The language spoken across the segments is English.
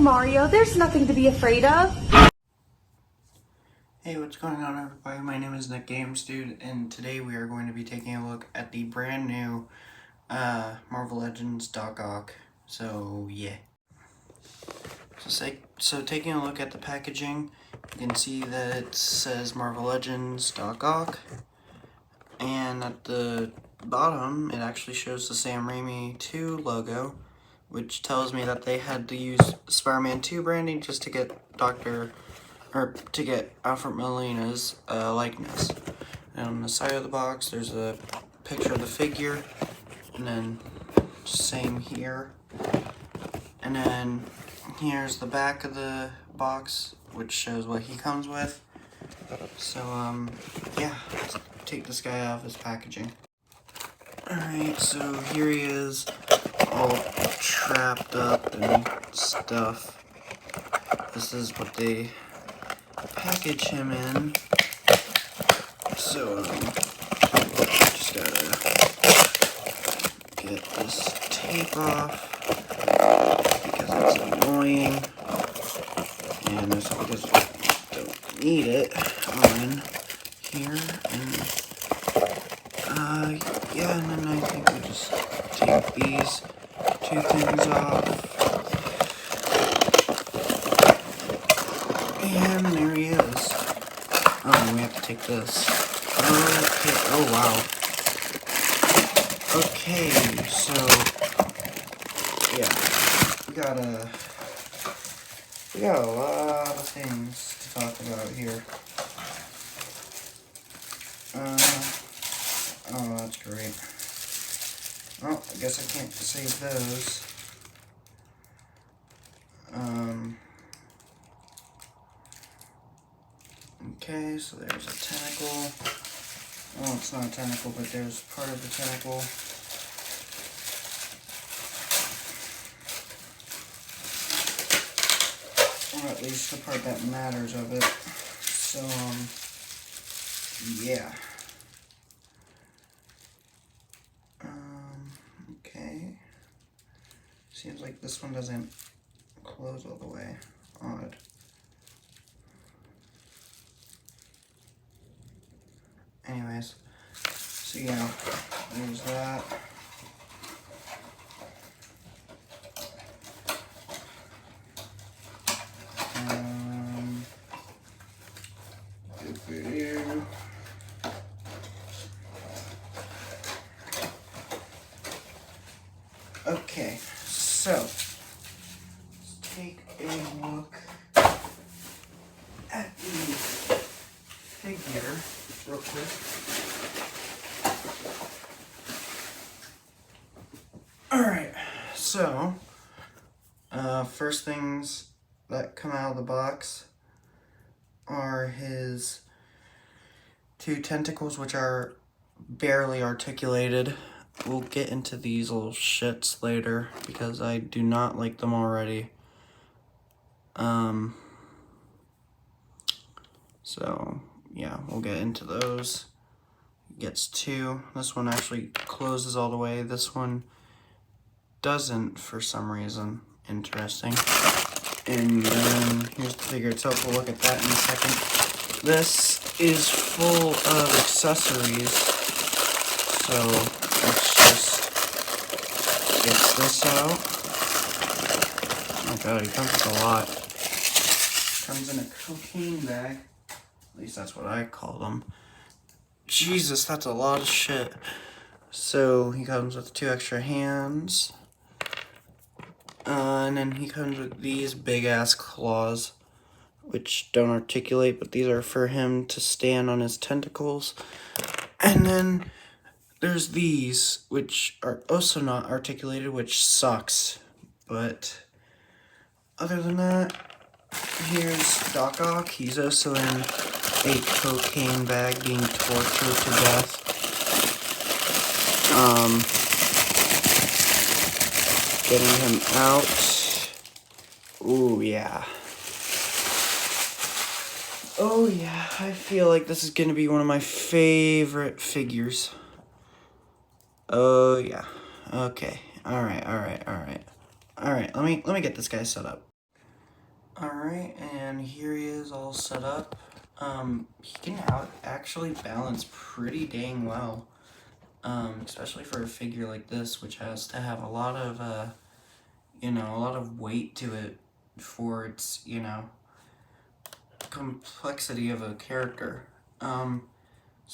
Mario. There's nothing to be afraid of. Hey, what's going on, everybody? My name is Nick Games Dude, and today we are going to be taking a look at the brand new Marvel Legends Doc Ock. So yeah. So taking a look at the packaging, you can see that it says Marvel Legends Doc Ock, and at the bottom it actually shows the Sam Raimi 2 logo, which tells me that they had to use Spider-Man 2 branding just to get to get Alfred Molina's likeness. And on the side of the box, there's a picture of the figure, and then same here. And then here's the back of the box, which shows what he comes with. So, yeah, let's take this guy out of his packaging. Alright, so here he is, all trapped up and stuff. This is what they package him in. So, just gotta get this tape off because it's annoying, and also because I don't need it on here. And yeah, and then I think we just take these two things off, and there he is. Oh, and we have to take this. Okay, oh wow. Okay, so, yeah, we got a lot of things to talk about here. Oh, that's great. Well, I guess I can't save those. Okay, so there's a tentacle. Well, it's not a tentacle, but there's part of the tentacle. Or at least the part that matters of it. So, yeah. Okay. Seems like this one doesn't close all the way. Odd. Anyways, so yeah, there's that. Okay, so let's take a look at the figure real quick. Alright, so first things that come out of the box are his two tentacles, which are barely articulated. We'll get into these little shits later because I do not like them already. So yeah, we'll get into those. Gets two. This one actually closes all the way. This one doesn't for some reason. Interesting. And then here's the figure itself. We'll look at that in a second. This is full of accessories. So let's just get this out. Oh my god, he comes with a lot. Comes in a cocaine bag. At least that's what I call them. Jesus, that's a lot of shit. So he comes with 2 extra hands. And then he comes with these big ass claws, which don't articulate, but these are for him to stand on his tentacles. And then there's these, which are also not articulated, which sucks. But other than that, here's Doc Ock. He's also in a cocaine bag being tortured to death. Getting him out. Ooh, yeah. Oh, yeah. I feel like this is going to be one of my favorite figures. Oh, yeah. Okay. Alright. Alright, let me get this guy set up. Alright, and here he is all set up. He can actually balance pretty dang well. Especially for a figure like this, which has to have a lot of, a lot of weight to it for its, complexity of a character. So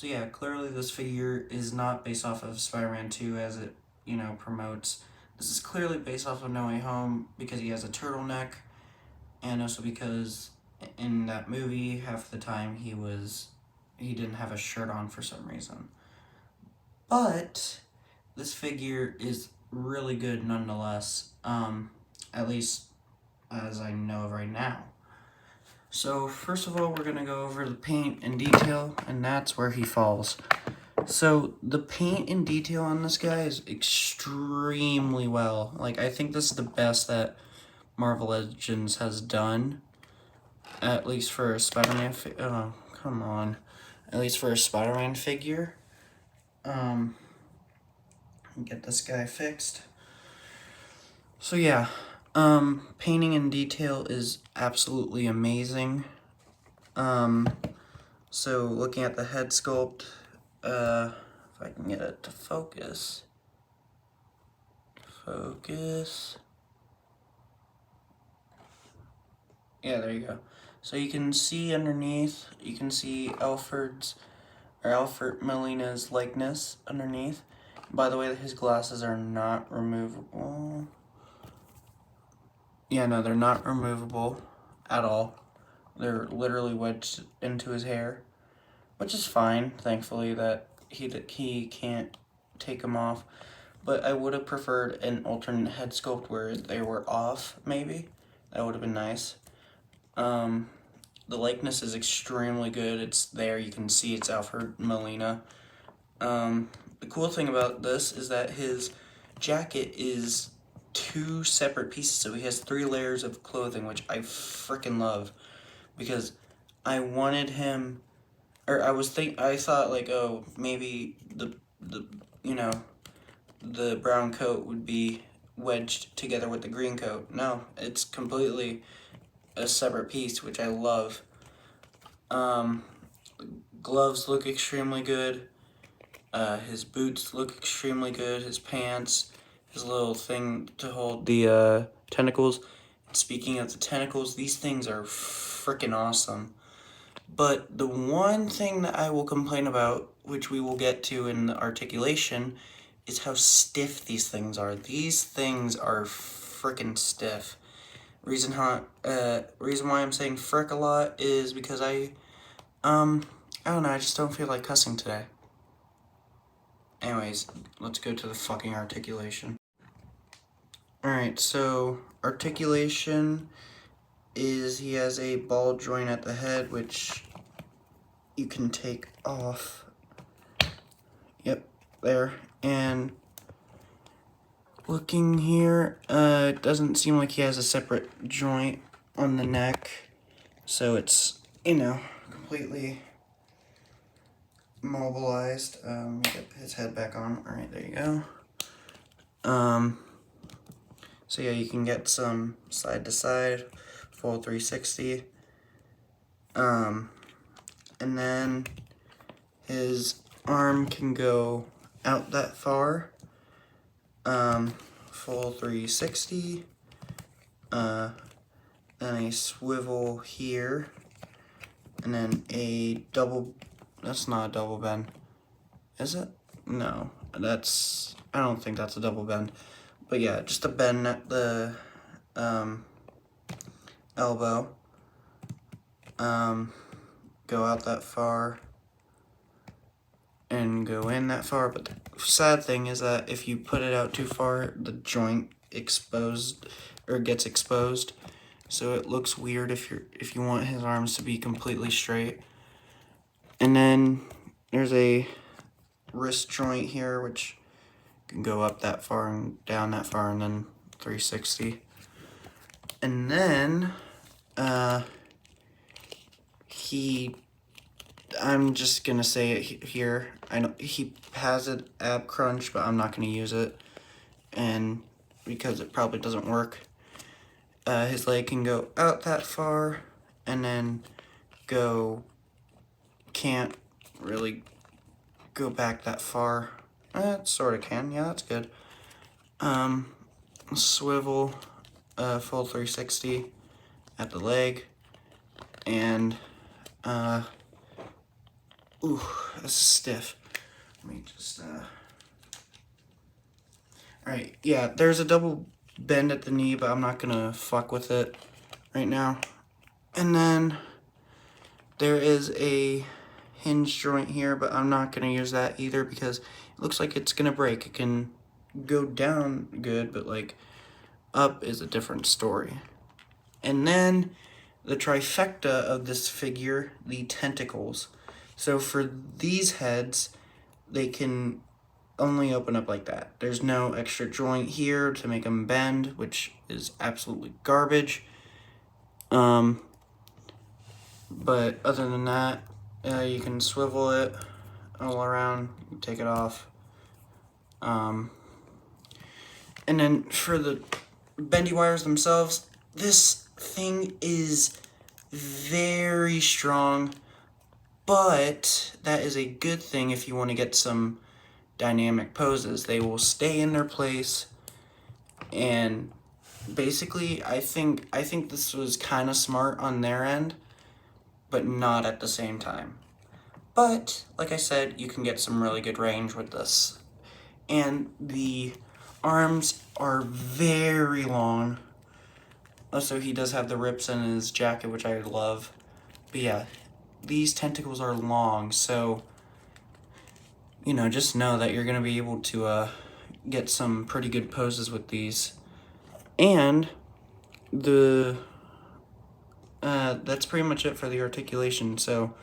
yeah, clearly this figure is not based off of Spider-Man 2 as it, promotes. This is clearly based off of No Way Home because he has a turtleneck, and also because in that movie, half the time he didn't have a shirt on for some reason. But this figure is really good nonetheless, at least as I know of right now. So first of all, we're going to go over the paint in detail, and that's where he falls. So the paint in detail on this guy is extremely well. Like, I think this is the best that Marvel Legends has done, at least for a Spider-Man at least for a Spider-Man figure. Get this guy fixed. So yeah, painting in detail is absolutely amazing. So looking at the head sculpt, if I can get it to focus. Yeah, there you go. So you can see underneath, you can see Alfred Molina's likeness underneath. By the way, his glasses are not removable. Yeah, no, they're not removable at all. They're literally wedged into his hair, which is fine, thankfully, that he can't take them off. But I would have preferred an alternate head sculpt where they were off, maybe. That would have been nice. The likeness is extremely good. It's there. You can see it's Alfred Molina. The cool thing about this is that his jacket is 2 separate pieces, so he has 3 layers of clothing, which I freaking love, because I wanted him, or I thought like, oh, maybe the brown coat would be wedged together with the green coat. No, it's completely a separate piece, which I love. Gloves look extremely good. His boots look extremely good. His pants, his little thing to hold the tentacles. And speaking of the tentacles, these things are freaking awesome. But the one thing that I will complain about, which we will get to in the articulation, is how stiff these things are. These things are freaking stiff. Reason why I'm saying frick a lot is because I don't know, I just don't feel like cussing today. Anyways, let's go to the fucking articulation. Alright, so articulation is he has a ball joint at the head, which you can take off. Yep, there. And looking here, it doesn't seem like he has a separate joint on the neck. So it's, completely mobilized. Get his head back on. Alright, there you go. So yeah, you can get some side to side, full 360. And then his arm can go out that far. Full 360. Then a swivel here. And then a double, that's not a double bend. Is it? No, I don't think that's a double bend. But yeah, just a bend at the elbow. Go out that far and go in that far. But the sad thing is that if you put it out too far, the joint gets exposed. So it looks weird if you want his arms to be completely straight. And then there's a wrist joint here, which can go up that far and down that far, and then 360. And then I'm just gonna say it here. I know he has an ab crunch, but I'm not gonna use it, and because it probably doesn't work. his leg can go out that far, and then can't really go back that far. It sort of can, yeah, that's good. Swivel, full 360 at the leg, and, ooh, this is stiff. Let me just, alright, yeah, there's a double bend at the knee, but I'm not gonna fuck with it right now. And then there is a hinge joint here, but I'm not gonna use that either because it looks like it's gonna break. It can go down good, but like up is a different story. And then the trifecta of this figure, the tentacles. So for these heads, they can only open up like that. There's no extra joint here to make them bend, which is absolutely garbage. But other than that, you can swivel it all around, take it off. And then for the bendy wires themselves, this thing is very strong, but that is a good thing if you want to get some dynamic poses. They will stay in their place, and basically I think this was kind of smart on their end, but not at the same time. But like I said, you can get some really good range with this. And the arms are very long. Also, he does have the rips in his jacket, which I love. But yeah, these tentacles are long, so, you know, just know that you're going to be able to get some pretty good poses with these. And that's pretty much it for the articulation, so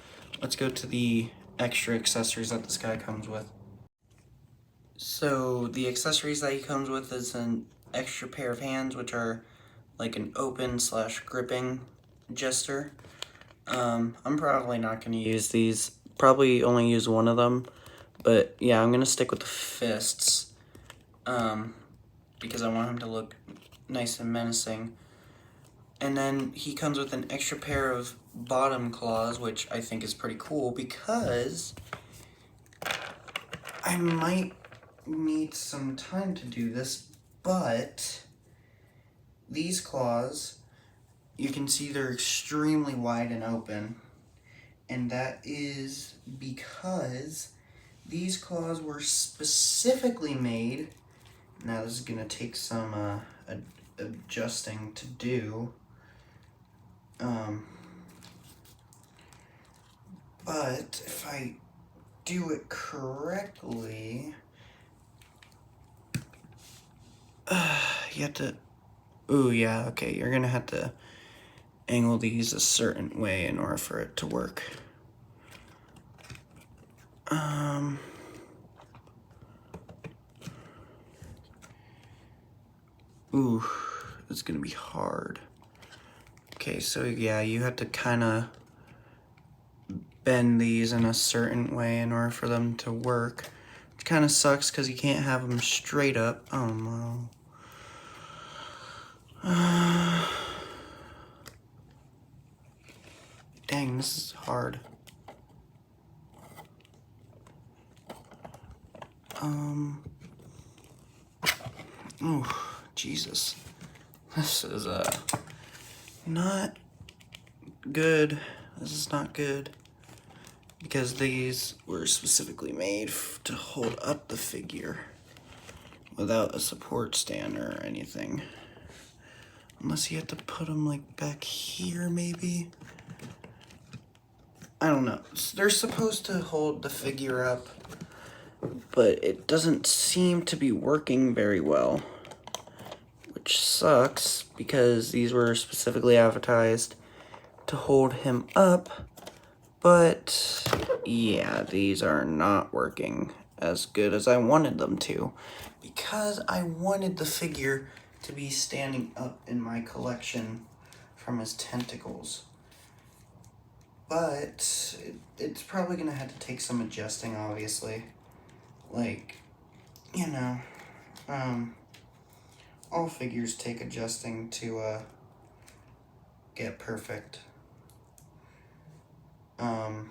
let's go to the extra accessories that this guy comes with. So the accessories that he comes with is an extra pair of hands, which are like an open / gripping gesture. I'm probably not going to use these, probably only use one of them, but yeah, I'm going to stick with the fists, because I want him to look nice and menacing. And then he comes with an extra pair of bottom claws, which I think is pretty cool because I might need some time to do this, but these claws, you can see they're extremely wide and open, and that is because these claws were specifically made. Now this is gonna take some adjusting to do. But if I do it correctly, you have to, ooh, yeah, okay, you're gonna have to angle these a certain way in order for it to work. Ooh, it's gonna be hard. Okay, so yeah, you have to kind of bend these in a certain way in order for them to work. Which kind of sucks because you can't have them straight up. Oh no. Dang, this is hard. Oh, Jesus. This is, not good. This is not good. Because these were specifically made to hold up the figure without a support stand or anything. Unless you have to put them, like, back here, maybe? I don't know. They're supposed to hold the figure up, but it doesn't seem to be working very well, which sucks because these were specifically advertised to hold him up, but yeah, these are not working as good as I wanted them to because I wanted the figure to be standing up in my collection from his tentacles. But it's probably gonna have to take some adjusting, obviously. Like, you know, all figures take adjusting to get perfect. I'm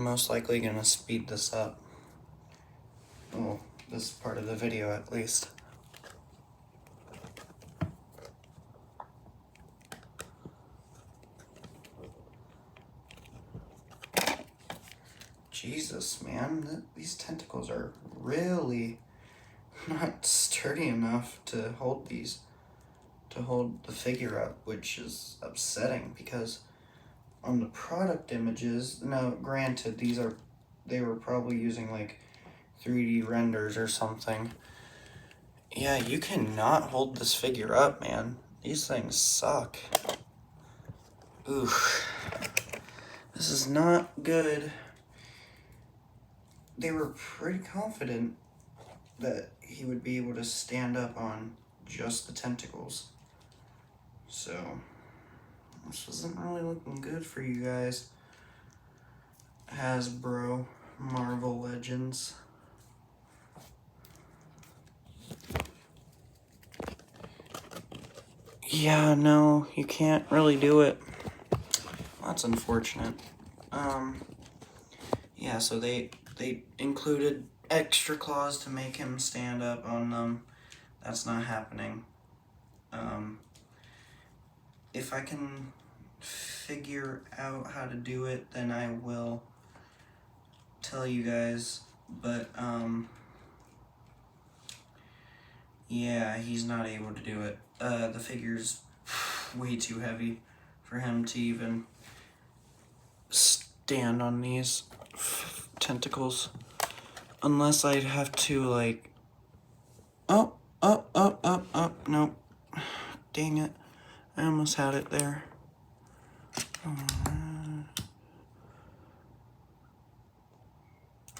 most likely gonna speed this up. Well, this part of the video at least. Jesus, man, these tentacles are really not sturdy enough to hold the figure up, which is upsetting because on the product images, now granted, they were probably using like 3D renders or something. Yeah, you cannot hold this figure up, man. These things suck. Oof. This is not good. They were pretty confident that he would be able to stand up on just the tentacles. So, this isn't really looking good for you guys. Hasbro Marvel Legends. Yeah, no, you can't really do it. That's unfortunate. Yeah, so they included extra claws to make him stand up on them. That's not happening. If I can figure out how to do it, then I will tell you guys, but yeah, he's not able to do it. The figure's way too heavy for him to even stand on these tentacles, unless I'd have to like, oh, nope, dang it, I almost had it there.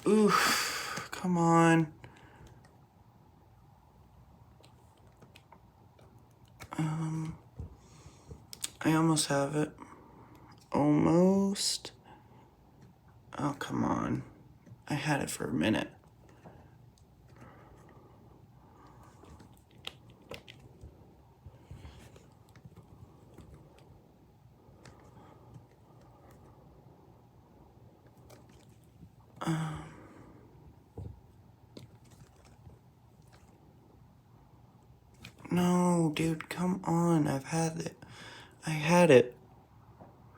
Oof, come on. I almost have it. Almost. Oh, come on. I had it for a minute. No, dude, come on. I've had it. I had it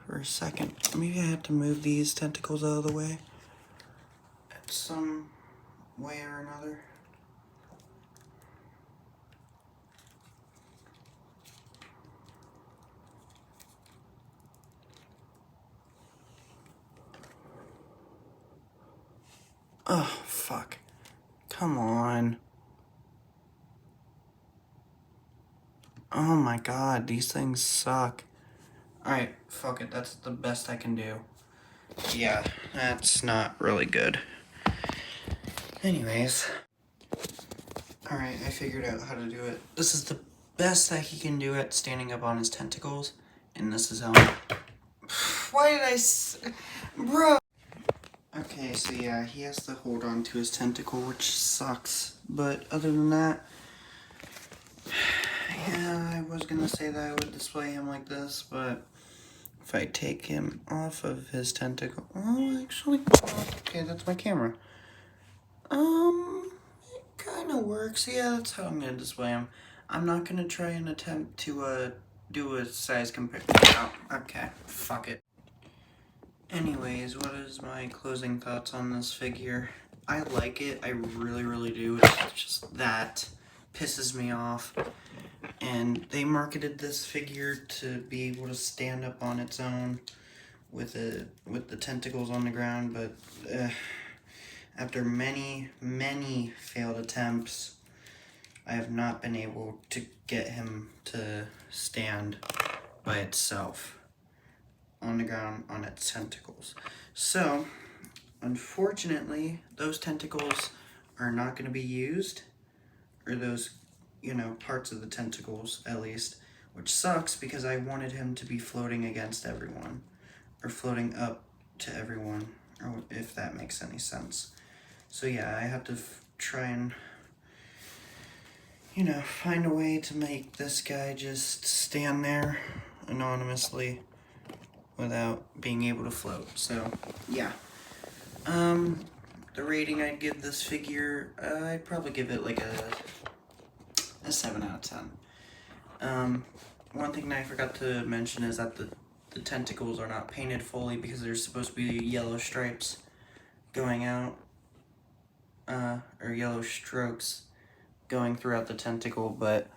for a second. Maybe I had to move these tentacles out of the way in some way or another. Oh, fuck. Come on. Oh my god, these things suck. Alright, fuck it, that's the best I can do. Yeah, that's not really good. Anyways. Alright, I figured out how to do it. This is the best that he can do it, standing up on his tentacles. And this is how... Why did I... Bro! Okay, so yeah, he has to hold on to his tentacle, which sucks. But other than that... Yeah, I was gonna say that I would display him like this, but... If I take him off of his tentacle... Oh, actually... Okay, that's my camera. It kind of works. Yeah, that's how I'm gonna display him. I'm not gonna try and attempt to, do a size comparison. Oh, okay, fuck it. Anyways, what is my closing thoughts on this figure? I like it, I really, really do. It's just that pisses me off. And they marketed this figure to be able to stand up on its own with the tentacles on the ground, but after many, many failed attempts, I have not been able to get him to stand by itself on the ground on its tentacles. So, unfortunately, those tentacles are not going to be used, or those, you know, parts of the tentacles at least, which sucks because I wanted him to be floating against everyone, or floating up to everyone, or if that makes any sense. So yeah, I have to try and, you know, find a way to make this guy just stand there anonymously without being able to float. So yeah, the rating I'd give this figure, I'd probably give it like a 7 out of 10. One thing that I forgot to mention is that the tentacles are not painted fully because there's supposed to be yellow stripes going out, or yellow strokes going throughout the tentacle, but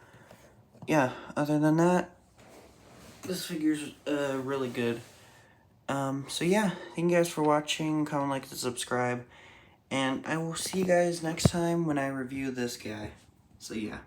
yeah, other than that, this figure's really good. So yeah, thank you guys for watching, comment, like, and subscribe, and I will see you guys next time when I review this guy. So yeah.